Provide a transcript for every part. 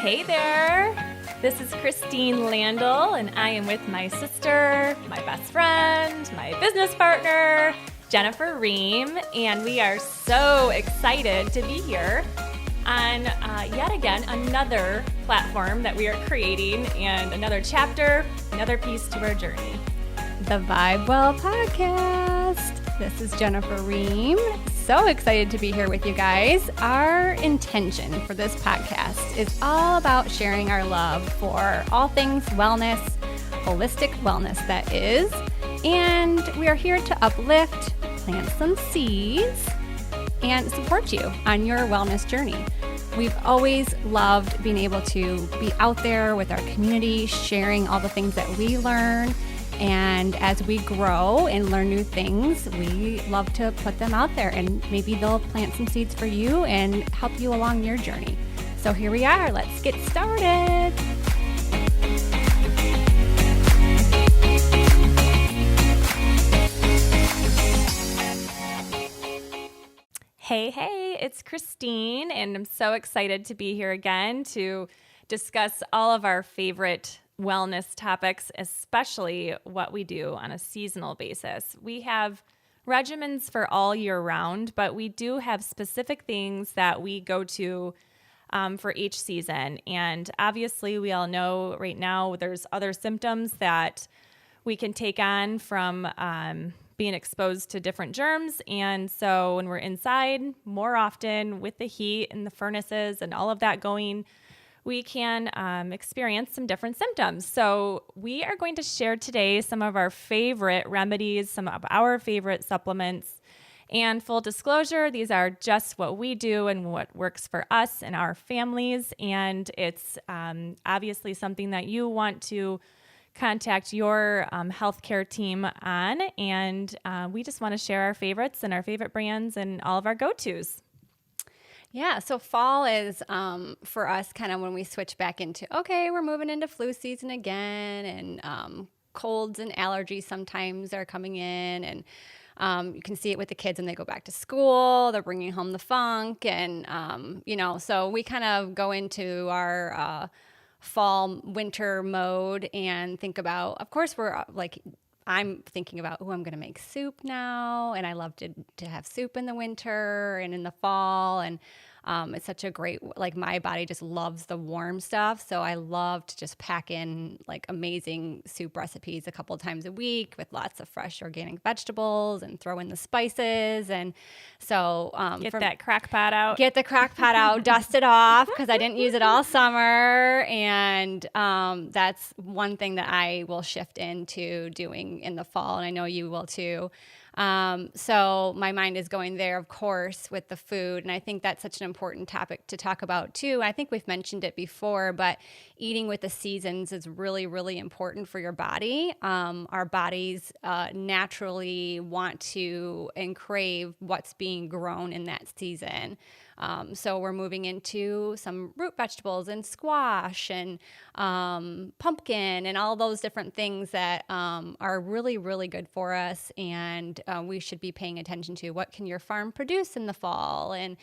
Hey there, this is Christine Landl, and I am with my sister, my best friend, my business partner, Jennifer Ream, and we are so excited to be here on yet again another platform that we are creating and another chapter, another piece to our journey. The Well Podcast. This is Jennifer Ream. So excited to be here with you guys. Our intention for this podcast is all about sharing our love for all things wellness, holistic wellness that is. And we are here to uplift, plant some seeds, and support you on your wellness journey. We've always loved being able to be out there with our community, sharing all the things that we learn. And as we grow and learn new things, we love to put them out there, and maybe they'll plant some seeds for you and help you along your journey. So here we are. Let's get started. Hey, it's Christine, and I'm so excited to be here again to discuss all of our favorite wellness topics, especially what we do on a seasonal basis. We have regimens for all year round, but we do have specific things that we go to for each season. And obviously, we all know right now there's other symptoms that we can take on from being exposed to different germs. And so when we're inside more often with the heat and the furnaces and all of that going, we can experience some different symptoms. So we are going to share today some of our favorite remedies, some of our favorite supplements. And full disclosure, these are just what we do and what works for us and our families. And it's obviously something that you want to contact your healthcare team on. And we just want to share our favorites and our favorite brands and all of our go-tos. Yeah, so fall is for us kind of when we switch back into, okay, we're moving into flu season again, and colds and allergies sometimes are coming in, and you can see it with the kids when they go back to school. They're bringing home the funk, and, so we kind of go into our fall, winter mode and think about, of course, we're like, I'm thinking about, I'm going to make soup now, and I love to have soup in the winter and in the fall, and it's such a great, like my body just loves the warm stuff, so I love to just pack in like amazing soup recipes a couple of times a week with lots of fresh organic vegetables and throw in the spices, and so get that crock pot out. Get the crock pot out, dust it off because I didn't use it all summer, and that's one thing that I will shift into doing in the fall, and I know you will too. So my mind is going there, of course, with the food. And I think that's such an important topic to talk about too. I think we've mentioned it before, but eating with the seasons is really, really important for your body. Our bodies naturally want to and crave what's being grown in that season. So we're moving into some root vegetables and squash and pumpkin and all those different things that are really, really good for us. And we should be paying attention to what can your farm produce in the fall, and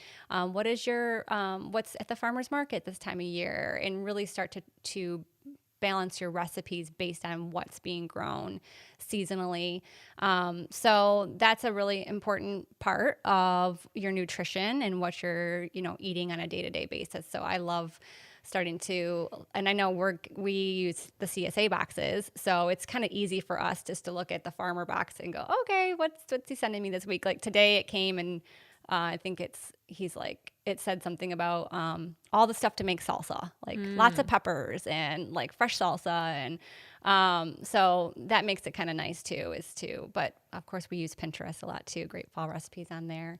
what is your what's at the farmer's market this time of year, and really start to balance your recipes based on what's being grown seasonally. So that's a really important part of your nutrition and what you're, eating on a day-to-day basis. So I love starting to, and I know we use the CSA boxes, so it's kind of easy for us just to look at the farmer box and go, okay, what's he sending me this week? Like today it came, and I think it said something about all the stuff to make salsa, like lots of peppers and like fresh salsa. And so that makes it kind of nice too, but of course we use Pinterest a lot too. Great fall recipes on there.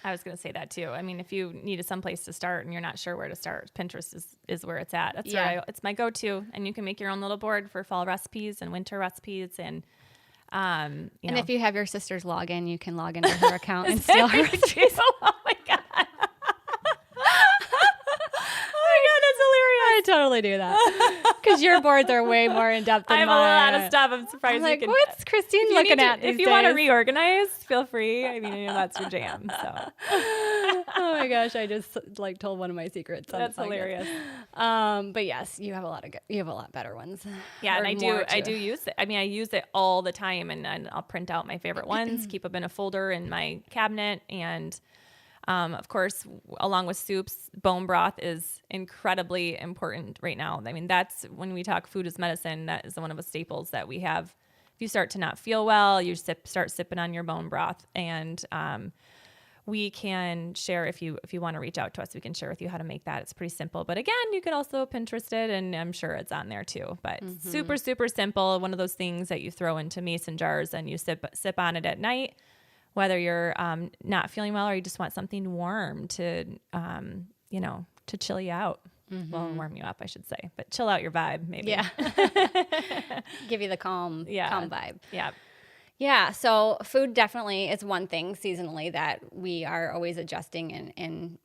I was going to say that too. I mean, if you need some place to start and you're not sure where to start, Pinterest is where it's at. That's where it's my go-to. And you can make your own little board for fall recipes and winter recipes. And, and if you have your sister's login, you can log into her account and steal her recipes. Oh my God. Oh my God, that's hilarious. I totally do that. Because your boards are way more in depth than I have mine. a lot of stuff. I'm surprised I'm like, you can. what's Christine looking at these If you want to days? reorganize, feel free. I mean, that's your jam. So Oh my gosh, I just like told one of my secrets. that's hilarious. But yes, you have a lot better ones. Yeah, Or and more I too. do use it. I mean, I use it all the time, and I'll print out my favorite ones, keep them in a folder in my cabinet, and of course, along with soups, bone broth is incredibly important right now. I mean, that's when we talk food as medicine. That is one of the staples that we have. If you start to not feel well, you start sipping on your bone broth, and we can share if you want to reach out to us. We can share with you how to make that. It's pretty simple, but again, you could also Pinterest it, and I'm sure it's on there too. But super, super simple. One of those things that you throw into mason jars and you sip on it at night, whether you're not feeling well or you just want something warm to to chill you out. Well, warm you up, I should say, but chill out your vibe, maybe. Yeah. Give you the calm vibe. Yeah. Yeah, so food definitely is one thing seasonally that we are always adjusting, and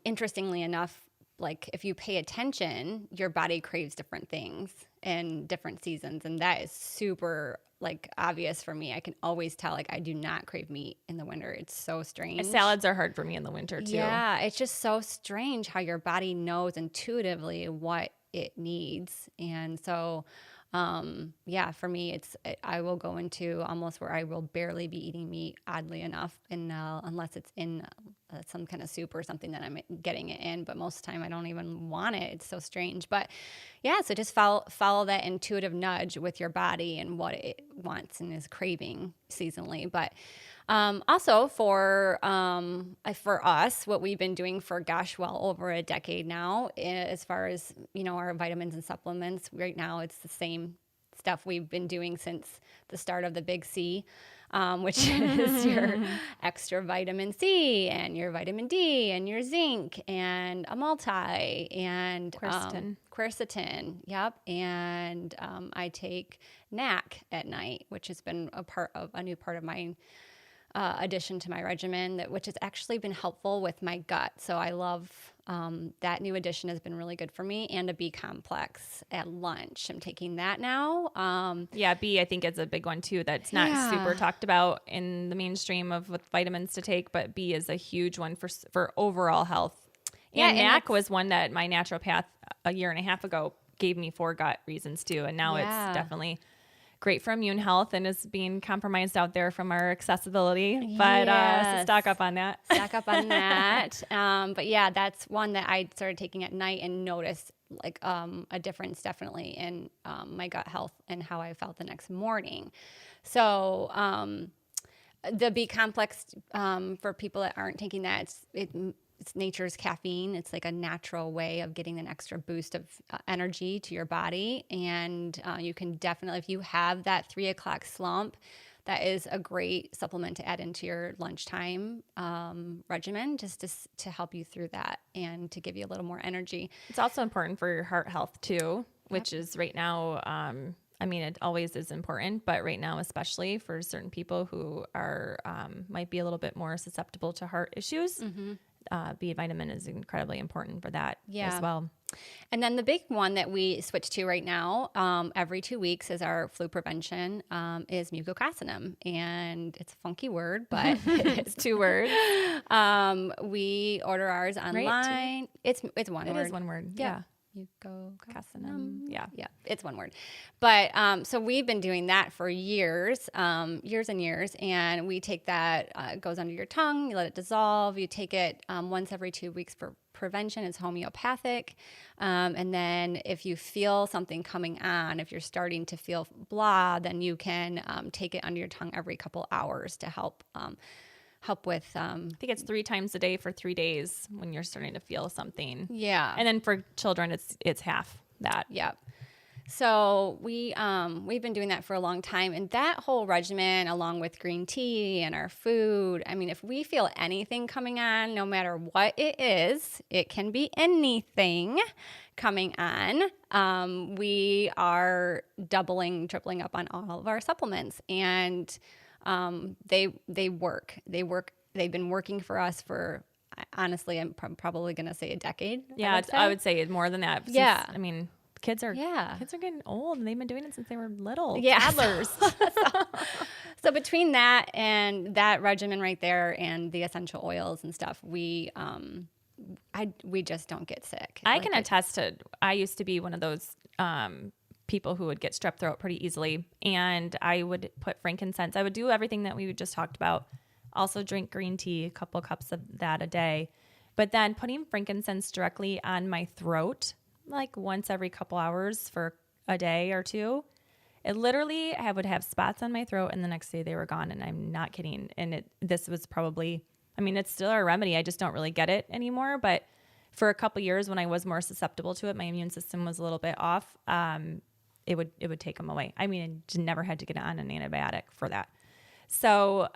interestingly enough, like if you pay attention, your body craves different things in different seasons, and that is super like obvious for me. I can always tell, like, I do not crave meat in the winter. It's so strange. Salads are hard for me in the winter too. Yeah, it's just so strange how your body knows intuitively what it needs, and so for me, I will go into almost where I will barely be eating meat, oddly enough, and unless it's in some kind of soup or something that I'm getting it in. But most of the time, I don't even want it. It's so strange. But yeah, so just follow that intuitive nudge with your body and what it wants and is craving seasonally. But also for us, what we've been doing for well over a decade now, as far as our vitamins and supplements. Right now, it's the same stuff we've been doing since the start of the Big C, which is your extra vitamin C and your vitamin D and your zinc and a multi and quercetin. Yep, and I take NAC at night, which has been a new part of my addition to my regimen, which has actually been helpful with my gut. So I love that new addition has been really good for me. And a B complex at lunch. I'm taking that now. B I think is a big one too. That's not super talked about in the mainstream of with vitamins to take, but B is a huge one for overall health. And NAC was one that my naturopath a year and a half ago gave me for gut reasons too. And now it's definitely great for immune health and is being compromised out there from our accessibility. But so stock up on that. But yeah, that's one that I started taking at night and noticed like a difference definitely in my gut health and how I felt the next morning. So the B complex, for people that aren't taking that, it's nature's caffeine. It's like a natural way of getting an extra boost of energy to your body. And you can definitely, if you have that 3 o'clock slump, that is a great supplement to add into your lunchtime regimen, just to help you through that and to give you a little more energy. It's also important for your heart health too, which is right now, it always is important, but right now, especially for certain people who are might be a little bit more susceptible to heart issues. Mm-hmm. B vitamin is incredibly important for that as well. And then the big one that we switch to right now, every 2 weeks is our flu prevention, is mucocossinum. And it's a funky word, but it's 2 words. We order ours online. Right, it's one word. It is one word. Yeah. Mucocossinum. Yeah, it's one word. But so we've been doing that for years and years. And we take that, it goes under your tongue, you let it dissolve. You take it once every 2 weeks for prevention. It's homeopathic. And then if you feel something coming on, if you're starting to feel blah, then you can take it under your tongue every couple hours to help with I think it's 3 times a day for 3 days when you're starting to feel something. Yeah. And then for children it's half that. Yeah. So we've been doing that for a long time, and that whole regimen, along with green tea and our food, I mean, if we feel anything coming on, no matter what it is, it can be anything coming on, we are doubling, tripling up on all of our supplements, and they work. They've been working for us for, honestly, I'm probably going to say a decade. Yeah, I would say more than that. Yeah. I mean, Kids are getting old, and they've been doing it since they were little toddlers. So between that and that regimen right there and the essential oils and stuff, we just don't get sick. I can attest to, I used to be one of those people who would get strep throat pretty easily, and I would put frankincense. I would do everything that we just talked about. Also drink green tea, a couple cups of that a day. But then putting frankincense directly on my throat, like once every couple hours for a day or two, it literally, I would have spots on my throat, and the next day they were gone, and I'm not kidding. And this was probably, I mean, it's still a remedy. I just don't really get it anymore. But for a couple years when I was more susceptible to it, my immune system was a little bit off. It would take them away. I mean, I just never had to get on an antibiotic for that. So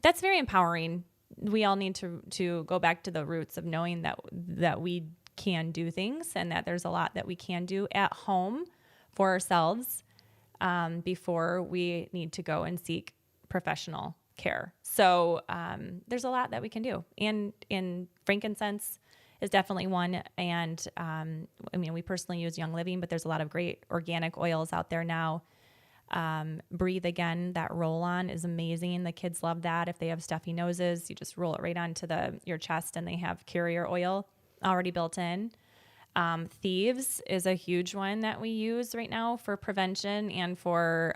that's very empowering. We all need to go back to the roots of knowing that we can do things, and that there's a lot that we can do at home for ourselves before we need to go and seek professional care. So there's a lot that we can do. And frankincense is definitely one. And I mean, we personally use Young Living, but there's a lot of great organic oils out there now. Breathe Again, that roll-on is amazing. The kids love that. If they have stuffy noses, you just roll it right onto your chest, and they have carrier oil already built in. Thieves is a huge one that we use right now for prevention and for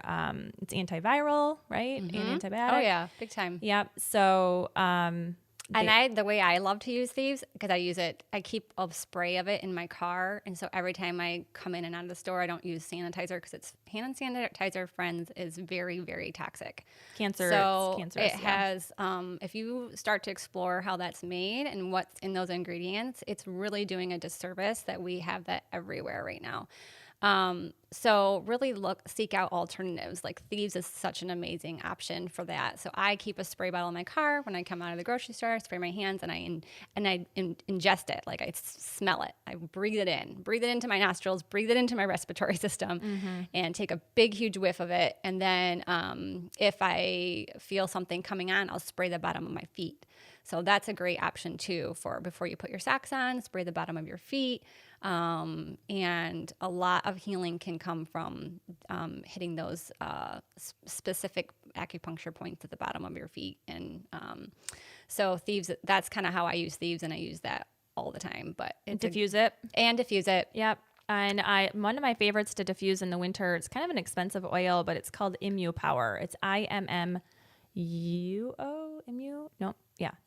it's antiviral, right? Mm-hmm. And antibiotic. Oh yeah, big time. Yep. So the way I love to use Thieves, because I keep a spray of it in my car. And so every time I come in and out of the store, I don't use sanitizer, because it's hand sanitizer, friends, is very, very toxic. Cancerous. It has, if you start to explore how that's made and what's in those ingredients, it's really doing a disservice that we have that everywhere right now. So really seek out alternatives. Like Thieves is such an amazing option for that. So I keep a spray bottle in my car when I come out of the grocery store. I spray my hands, and I ingest it. Like I smell it. I breathe it into my nostrils, breathe it into my respiratory system, and take a big, huge whiff of it. And then if I feel something coming on, I'll spray the bottom of my feet. So that's a great option too for before you put your socks on, spray the bottom of your feet. And a lot of healing can come from hitting those specific acupuncture points at the bottom of your feet. And so Thieves, that's kind of how I use Thieves, and I use that all the time. But diffuse it. Yep. And one of my favorites to diffuse in the winter, it's kind of an expensive oil, but it's called Immu Power. It's IMMUO.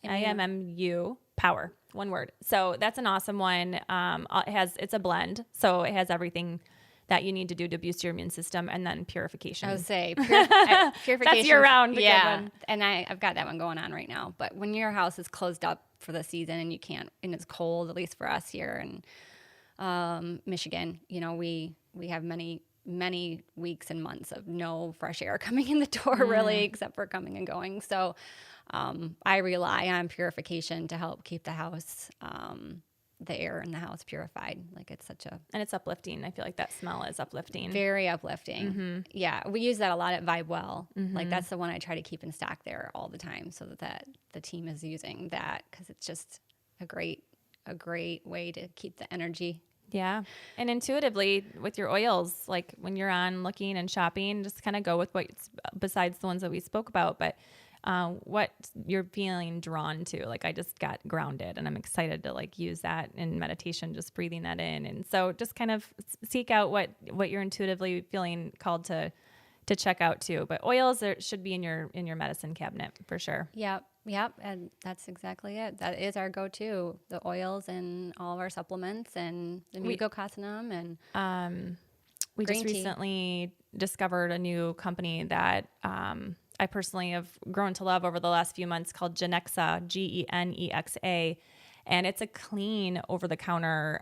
IMMU Power. One word. So that's an awesome one. It's a blend. So it has everything that you need to do to boost your immune system, and then purification. I would say purification. That's year round. Yeah. Good one. And I've got that one going on right now. But when your house is closed up for the season and and it's cold, at least for us here in Michigan, we have many weeks and months of no fresh air coming in the door, really, except for coming and going. So I rely on purification to help keep the house, the air in the house purified. Like and it's uplifting. I feel like that smell is uplifting. Very uplifting. Mm-hmm. Yeah. We use that a lot at Vibe Well. Mm-hmm. Like that's the one I try to keep in stock there all the time, so that the team is using that, because it's just a great way to keep the energy. Yeah. And intuitively with your oils, like when you're on looking and shopping, just kind of go with what's besides the ones that we spoke about, but what you're feeling drawn to. Like I just got grounded, and I'm excited to use that in meditation, just breathing that in. And so just kind of seek out what you're intuitively feeling called to check out too. But oils should be in your medicine cabinet for sure. Yep. And that's exactly it. That is our go-to, the oils and all of our supplements and the mucocasinum and we just recently discovered a new company that I personally have grown to love over the last few months, called Genexa, Genexa. And it's a clean over-the-counter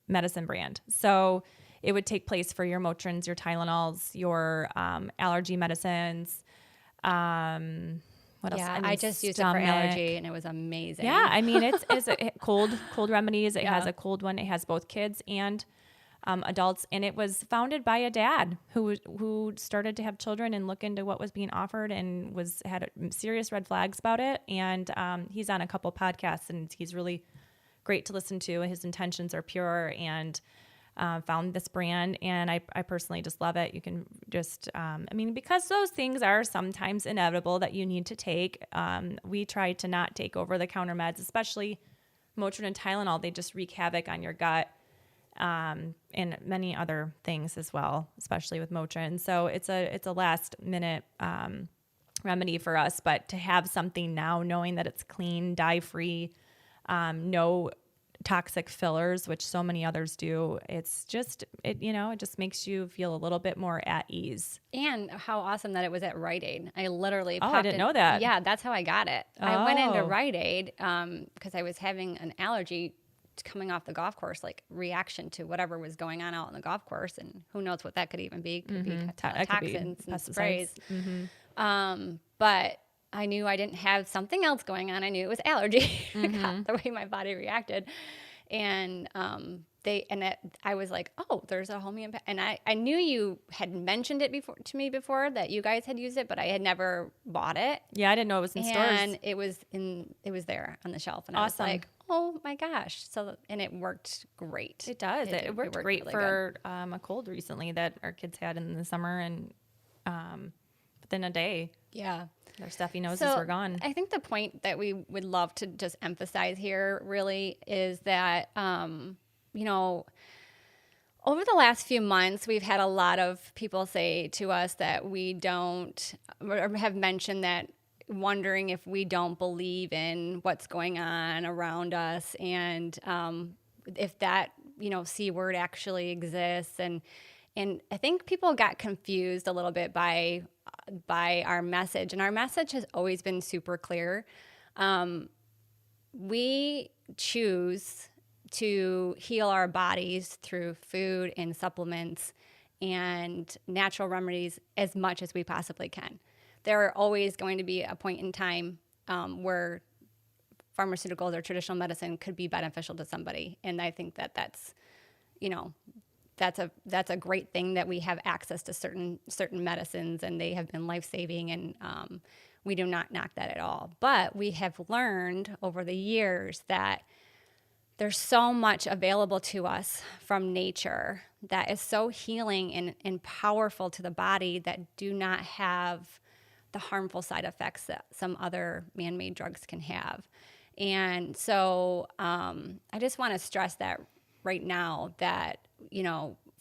medicine brand. So it would take place for your Motrins, your Tylenols, your allergy medicines. What else? Yeah, I just used it for allergy, and it was amazing. Yeah, I mean, it's cold remedies. It has a cold one. It has both kids and adults, and it was founded by a dad who started to have children and look into what was being offered, and had serious red flags about it. And he's on a couple podcasts, and he's really great to listen to. His intentions are pure, and found this brand, and I personally just love it. You can just, because those things are sometimes inevitable that you need to take. We try to not take over-the-counter meds, especially Motrin and Tylenol. They just wreak havoc on your gut, and many other things as well, especially with Motrin. So it's a last-minute remedy for us, but to have something now, knowing that it's clean, dye-free, no toxic fillers, which so many others do, it just makes you feel a little bit more at ease. And how awesome that it was at Rite Aid. I literally I didn't know that. Yeah, that's how I got it. I went into Rite Aid because I was having an allergy coming off the golf course, like reaction to whatever was going on out on the golf course, and who knows what that could even be. Could be toxins and sprays. But I knew I didn't have something else going on. I knew it was allergy, the way my body reacted. And I was like, oh, there's a homeopathic. And I knew you had mentioned it to me before that you guys had used it, but I had never bought it. Yeah, I didn't know it was in stores. And it was there on the shelf. And awesome. I was like, oh my gosh. And it worked great. It does. It worked great really for a cold recently that our kids had in the summer, and within a day. Yeah. Their stuffy noses were gone. I think the point that we would love to just emphasize here really is that, over the last few months, we've had a lot of people say to us that we don't, or have mentioned that, wondering if we don't believe in what's going on around us, and if that, C word actually exists. And I think people got confused a little bit by our message, and our message has always been super clear. We choose to heal our bodies through food and supplements and natural remedies as much as we possibly can. There are always going to be a point in time where pharmaceuticals or traditional medicine could be beneficial to somebody, and I think that's a great thing that we have access to certain medicines, and they have been life-saving, and we do not knock that at all. But we have learned over the years that there's so much available to us from nature that is so healing and powerful to the body that do not have the harmful side effects that some other man-made drugs can have. And so I just want to stress that right now that,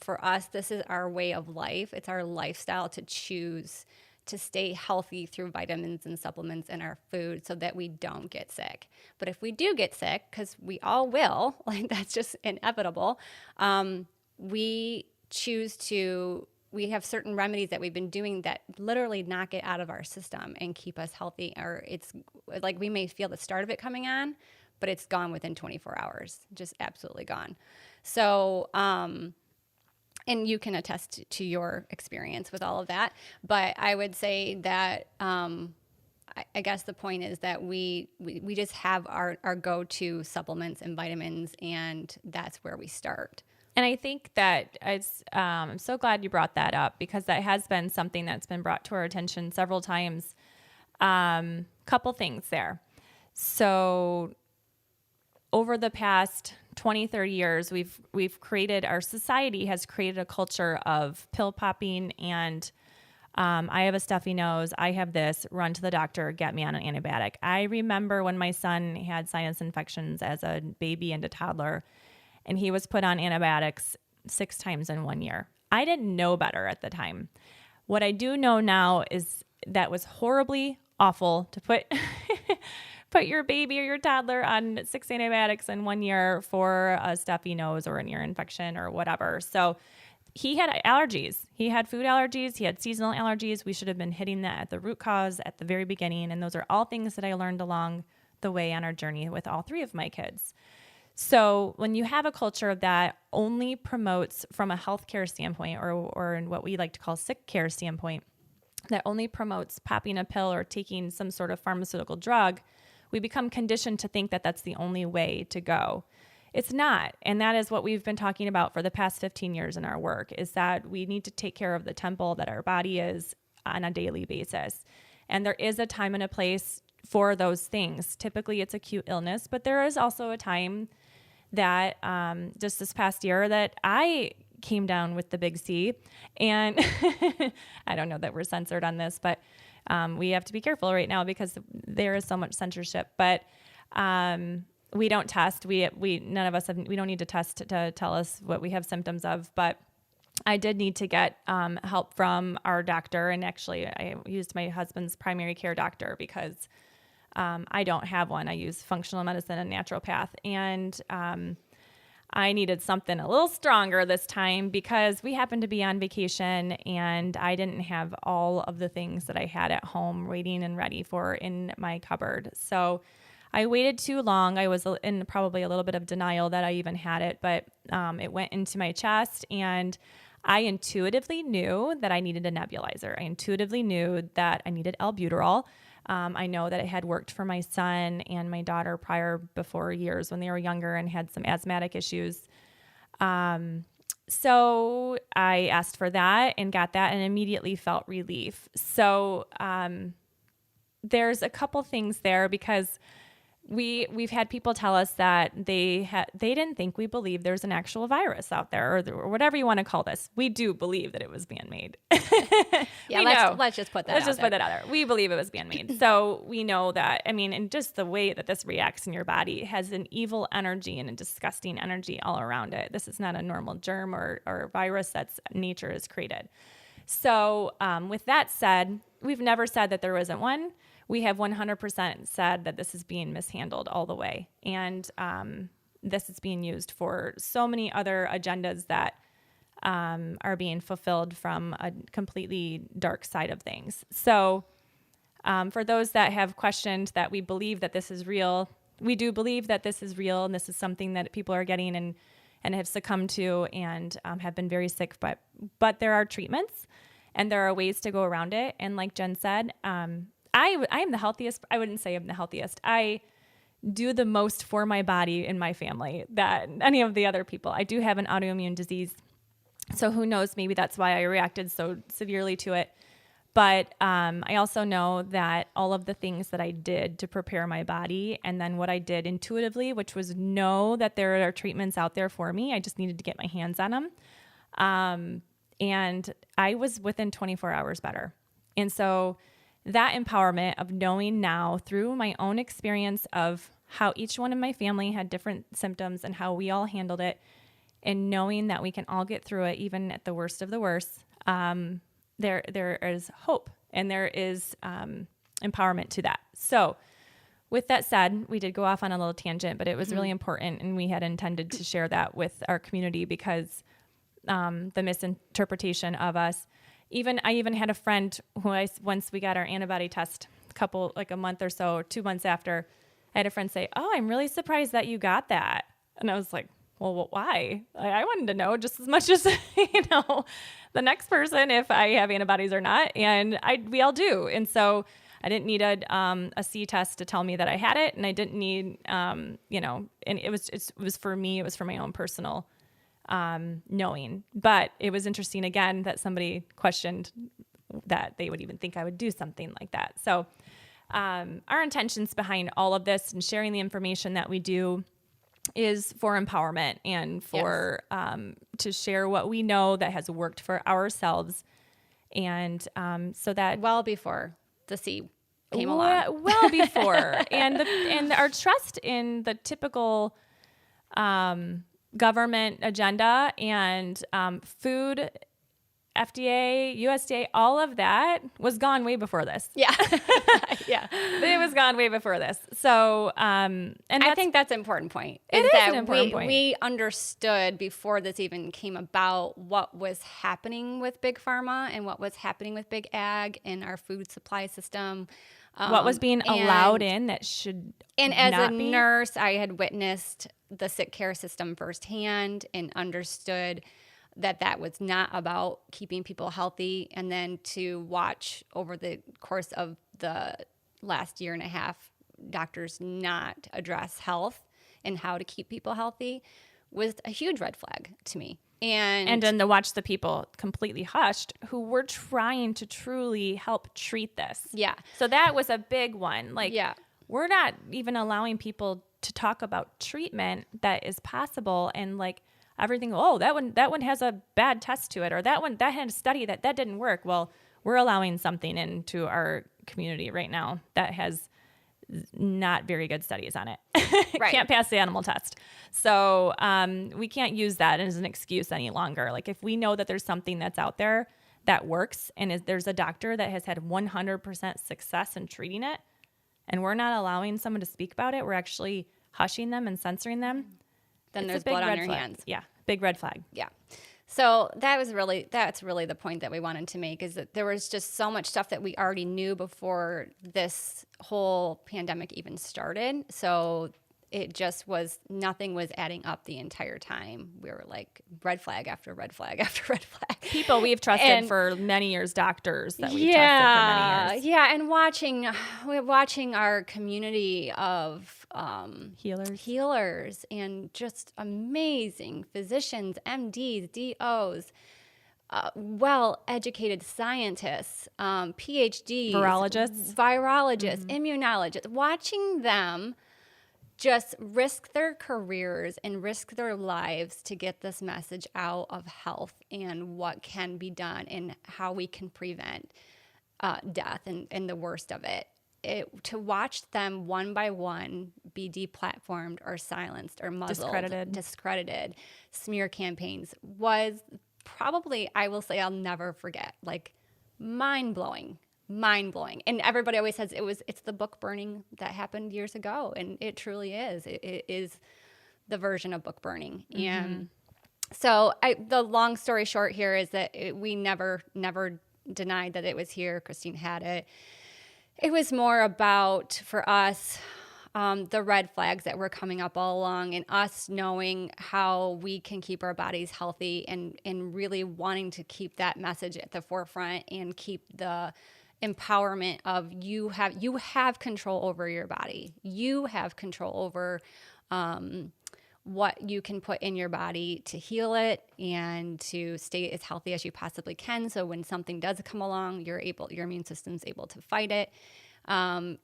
for us, this is our way of life. It's our lifestyle to choose to stay healthy through vitamins and supplements in our food so that we don't get sick. But if we do get sick, because we all will, like that's just inevitable, we have certain remedies that we've been doing that literally knock it out of our system and keep us healthy. Or it's like we may feel the start of it coming on, but it's gone within 24 hours, just absolutely gone. So, and you can attest to your experience with all of that. But I would say that I guess the point is that we just have our go-to supplements and vitamins, and that's where we start. And I think that I'm so glad you brought that up, because that has been something that's been brought to our attention several times. Couple things there. So over the past 20, 30 years, our society has created a culture of pill popping and I have a stuffy nose, I have this, run to the doctor, get me on an antibiotic. I remember when my son had sinus infections as a baby and a toddler, and he was put on antibiotics 6 times in 1 year. I didn't know better at the time. What I do know now is that was horribly awful to put your baby or your toddler on 6 antibiotics in 1 year for a stuffy nose or an ear infection or whatever. So he had allergies. He had food allergies. He had seasonal allergies. We should have been hitting that at the root cause at the very beginning. And those are all things that I learned along the way on our journey with all 3 of my kids. So when you have a culture that only promotes from a healthcare standpoint, or in what we like to call sick care standpoint, that only promotes popping a pill or taking some sort of pharmaceutical drug, we become conditioned to think that that's the only way to go. It's not. And that is what we've been talking about for the past 15 years in our work, is that we need to take care of the temple that our body is on a daily basis. And there is a time and a place for those things. Typically it's acute illness, but there is also a time that just this past year that I came down with the big C. And I don't know that we're censored on this, but we have to be careful right now because there is so much censorship. But we don't test. We none of us have, we don't need to test to tell us what we have symptoms of. But I did need to get help from our doctor, and actually I used my husband's primary care doctor because I don't have one. I use functional medicine and naturopath, and I needed something a little stronger this time because we happened to be on vacation and I didn't have all of the things that I had at home waiting and ready for in my cupboard. So I waited too long. I was in probably a little bit of denial that I even had it, but it went into my chest, and I intuitively knew that I needed a nebulizer. I intuitively knew that I needed albuterol. I know that it had worked for my son and my daughter before years when they were younger and had some asthmatic issues. So I asked for that and got that and immediately felt relief. So there's a couple things there because we've had people tell us that they didn't think we believed there's an actual virus out there or whatever you want to call this. We do believe that it was man-made. Yeah, let's just put that Let's just put that out there. We believe it was man-made. So we know that, I mean, and just the way that this reacts in your body has an evil energy and a disgusting energy all around it. This is not a normal germ or virus that's nature has created. So with that said, we've never said that there isn't one. We have 100% said that this is being mishandled all the way. And this is being used for so many other agendas that are being fulfilled from a completely dark side of things. So for those that have questioned that we believe that this is real, we do believe that this is real, and this is something that people are getting and have succumbed to and have been very sick. But there are treatments and there are ways to go around it. And like Jen said, I am the healthiest. I wouldn't say I'm the healthiest. I do the most for my body and my family that any of the other people. I do have an autoimmune disease. So who knows, maybe that's why I reacted so severely to it. But I also know that all of the things that I did to prepare my body and then what I did intuitively, which was know that there are treatments out there for me. I just needed to get my hands on them. And I was within 24 hours better. And so that empowerment of knowing now through my own experience of how each one in my family had different symptoms and how we all handled it, and knowing that we can all get through it, even at the worst of the worst, there is hope and there is empowerment to that. So with that said, we did go off on a little tangent, but it was really important, and we had intended to share that with our community because the misinterpretation of us. I even had a friend who once we got our antibody test, a month or so, 2 months after, I had a friend say, "Oh, I'm really surprised that you got that." And I was like, well, why? I wanted to know just as much as, the next person, if I have antibodies or not. And we all do. And so I didn't need a C test to tell me that I had it. And I didn't need, and it was for me, it was for my own personal knowing. But it was interesting again that somebody questioned that they would even think I would do something like that. So our intentions behind all of this and sharing the information that we do is for empowerment and for to share what we know that has worked for ourselves, and so that well before the C came along, well before, and our trust in the typical government agenda and food, FDA, USDA, all of that was gone way before this. Yeah. Yeah. It was gone way before this. So, and I think that's an important point. It is an important point. We understood before this even came about what was happening with Big Pharma and what was happening with Big Ag in our food supply system. What was being allowed in that should And as not a be. nurse, I had witnessed the sick care system firsthand and understood that was not about keeping people healthy. And then to watch over the course of the last year and a half, doctors not address health and how to keep people healthy was a huge red flag to me. And then to watch the people completely hushed who were trying to truly help treat this. Yeah. So that was a big one. Yeah. We're not even allowing people to talk about treatment that is possible, and like everything, oh, that one has a bad test to it, or that had a study that didn't work. Well, we're allowing something into our community right now that has not very good studies on it. Right. Can't pass the animal test. So we can't use that as an excuse any longer. Like if we know that there's something that's out there that works, and there's a doctor that has had 100% success in treating it, and we're not allowing someone to speak about it, we're actually hushing them and censoring them, then there's blood on your hands. Yeah, big red flag. Yeah. So that's really the point that we wanted to make, is that there was just so much stuff that we already knew before this whole pandemic even started. So it just was, nothing was adding up the entire time. We were like red flag after red flag after red flag. People we've trusted for many years, doctors that we've trusted for many years. Yeah, and watching our community of healers and just amazing physicians, MDs, DOs, well-educated scientists, PhDs, virologists, immunologists, watching them just risk their careers and risk their lives to get this message out of health and what can be done and how we can prevent death and the worst of it. To watch them one by one be deplatformed or silenced or muzzled, discredited, smear campaigns was probably, I will say, I'll never forget, like mind-blowing. And everybody always says it's the book burning that happened years ago, and it truly is. It is the version of book burning. Mm-hmm. And so the long story short here is that we never denied that it was here. Christine had it. It was more about, for us, the red flags that were coming up all along, and us knowing how we can keep our bodies healthy, and really wanting to keep that message at the forefront and keep the empowerment of you have control over your body. You have control over what you can put in your body to heal it and to stay as healthy as you possibly can. So when something does come along, your immune system's able to fight it. And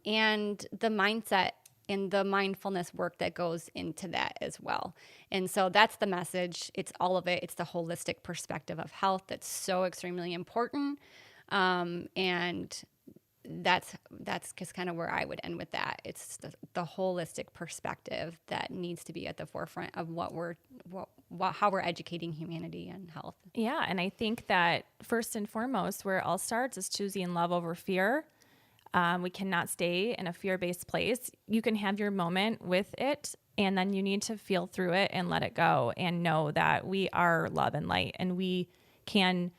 the mindset and the mindfulness work that goes into that as well. And so that's the message. It's all of it. It's the holistic perspective of health that's so extremely important. And that's just kind of where I would end with that. It's the holistic perspective that needs to be at the forefront of how we're educating humanity and health. Yeah. And I think that first and foremost, where it all starts is choosing love over fear. We cannot stay in a fear-based place. You can have your moment with it, and then you need to feel through it and let it go and know that we are love and light, and we can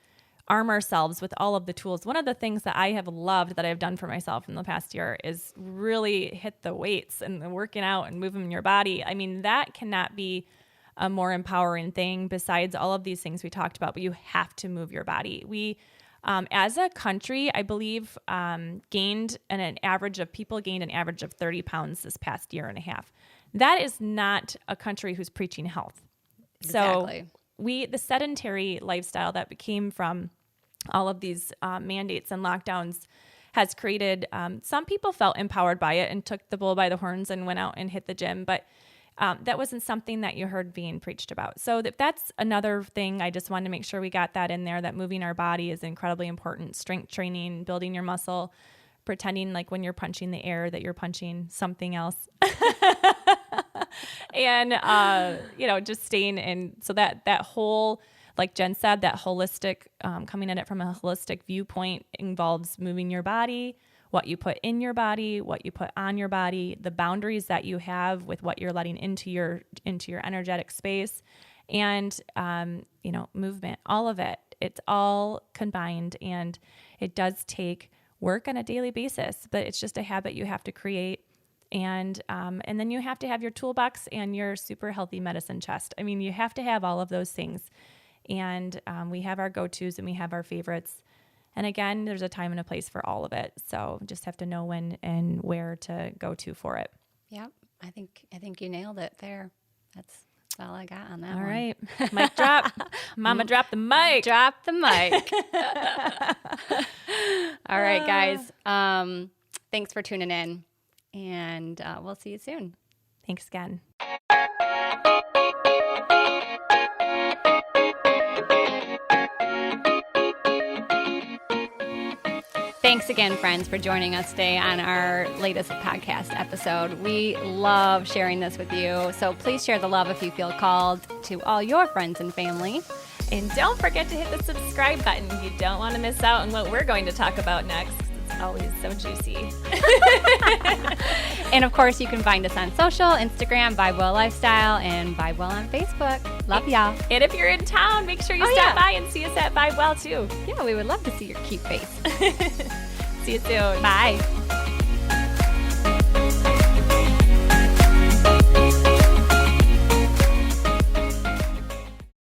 arm ourselves with all of the tools. One of the things that I have loved that I've done for myself in the past year is really hit the weights and the working out and moving your body. I mean, that cannot be a more empowering thing besides all of these things we talked about, but you have to move your body. We, as a country, I believe, gained an average of 30 pounds this past year and a half. That is not a country who's preaching health. Exactly. So the sedentary lifestyle that came from all of these mandates and lockdowns has created, some people felt empowered by it and took the bull by the horns and went out and hit the gym, but that wasn't something that you heard being preached about. So that's another thing. I just wanted to make sure we got that in there, that moving our body is incredibly important. Strength training, building your muscle, pretending like when you're punching the air that you're punching something else. And, just staying in. So that whole, like Jen said, that holistic, coming at it from a holistic viewpoint involves moving your body, what you put in your body, what you put on your body, the boundaries that you have with what you're letting into your energetic space, and, movement, all of it. It's all combined, and it does take work on a daily basis, but it's just a habit you have to create. And then you have to have your toolbox and your super healthy medicine chest. I mean, you have to have all of those things. And we have our go-tos and we have our favorites. And again, there's a time and a place for all of it. So just have to know when and where to go to for it. Yep. I think you nailed it there. That's all I got on that all one. All right. Mic drop. Mama, drop the mic. Drop the mic. All right, guys. Thanks for tuning in. And we'll see you soon. Thanks again. Thanks again, friends, for joining us today on our latest podcast episode. We love sharing this with you, so please share the love if you feel called to all your friends and family. And don't forget to hit the subscribe button. You don't want to miss out on what we're going to talk about next. It's always so juicy. And of course, you can find us on social, Instagram, Vibe Well Lifestyle, and Vibe Well on Facebook. Love y'all. And if you're in town, make sure you stop by and see us at Vibe Well too. Yeah, we would love to see your cute face. See you soon. Bye.